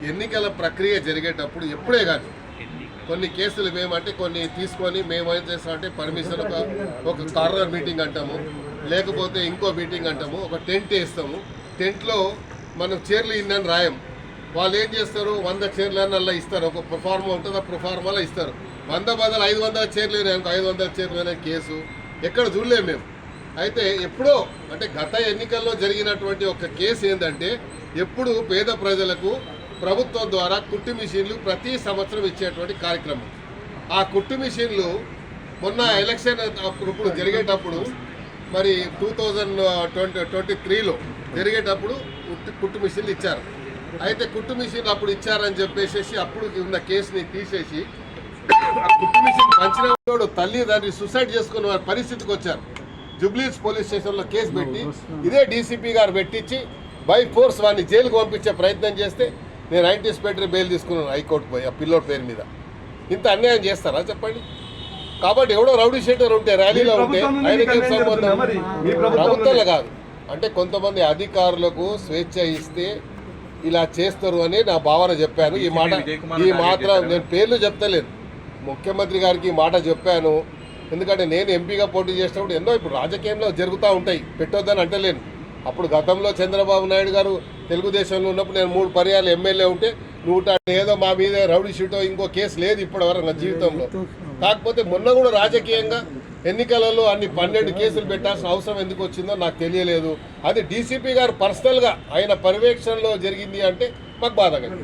ఎన్నికల ప్రక్రియ జరిగేటప్పుడు ఎప్పుడే కాదు కొన్ని కేసులు మేమంటే కొన్ని తీసుకొని మేము ఏం చేస్తామంటే పర్మిషన్ ఒక కార్నర్ మీటింగ్ అంటాము, లేకపోతే ఇంకో మీటింగ్ అంటాము, ఒక టెంట్ వేస్తాము. టెంట్లో మనం చైర్లు ఇన్నని రాయం. వాళ్ళు ఏం చేస్తారు, 100 చైర్లు అని అలా ఇస్తారు. ఒక ప్రొఫార్మా ఉంటుంది, ఆ ప్రొఫార్మాలో ఇస్తారు. 100 బదులు 500 చైర్లు 500 చైర్లు అనే కేసు ఎక్కడ చూడలేము మేము. అయితే ఎప్పుడో అంటే గత ఎన్నికల్లో జరిగినటువంటి ఒక కేసు ఏంటంటే, ఎప్పుడు పేద ప్రజలకు ప్రభుత్వం ద్వారా కుట్టు మిషన్లు ప్రతి సంవత్సరం ఇచ్చేటువంటి కార్యక్రమం. ఆ కుట్టు మిషన్లు మొన్న ఎలక్షన్ ఇప్పుడు జరిగేటప్పుడు మరి 2023లో జరిగేటప్పుడు కుట్టు మిషన్లు ఇచ్చారు. అయితే కుట్టు మిషన్లు అప్పుడు ఇచ్చారని చెప్పేసి అప్పుడు ఉన్న కేసుని తీసేసి కుట్టు మిషన్ పంచిన తల్లిదండ్రి సూసైడ్ చేసుకున్న పరిస్థితికి వచ్చారు. జూబ్లీస్ పోలీస్ స్టేషన్లో కేసు పెట్టి ఇదే డీసీపీ గారు పెట్టించి బై ఫోర్స్ వాడిని జైలుకు పంపించే ప్రయత్నం చేస్తే నేను యాంటిసిపేటరీ బెయిల్ తీసుకున్నాను హైకోర్టు పోయి ఆ పిల్లోడ్ పేరు మీద. ఇంత అన్యాయం చేస్తారా చెప్పండి? కాబట్టి ఎవడో రౌడీ షీటర్ ఉంటే ర్యాలీలో ఉంటే ఆయనకేం సంబంధం? ప్రభుత్వంలో కాదు. అంటే కొంతమంది అధికారులకు స్వేచ్ఛ ఇస్తే ఇలా చేస్తారు అని నా భావన చెప్పాను. ఈ మాత్రం నేను పేర్లు చెప్తలేను, ముఖ్యమంత్రి గారికి ఈ మాట చెప్పాను. ఎందుకంటే నేను ఎంపీగా పోటీ చేసినప్పుడు ఎన్నో ఇప్పుడు రాజకీయంలో జరుగుతూ ఉంటాయి, పెట్టొద్దని అంటలేను. అప్పుడు గతంలో చంద్రబాబు నాయుడు గారు తెలుగుదేశంలో ఉన్నప్పుడు నేను 3 పర్యాలు ఎమ్మెల్యే ఉంటే ఏదో మా మీద రౌడీ షీటో ఇంకో కేసు లేదు ఇప్పటివరకు నా జీవితంలో. కాకపోతే మొన్న కూడా రాజకీయంగా ఎన్నికలలో అన్ని 12 కేసులు పెట్టాల్సిన అవసరం ఎందుకు వచ్చిందో నాకు తెలియలేదు. అది డీసీపీ గారు పర్సనల్గా ఆయన పర్యవేక్షణలో జరిగింది అంటే మాకు బాధ కలిగింది.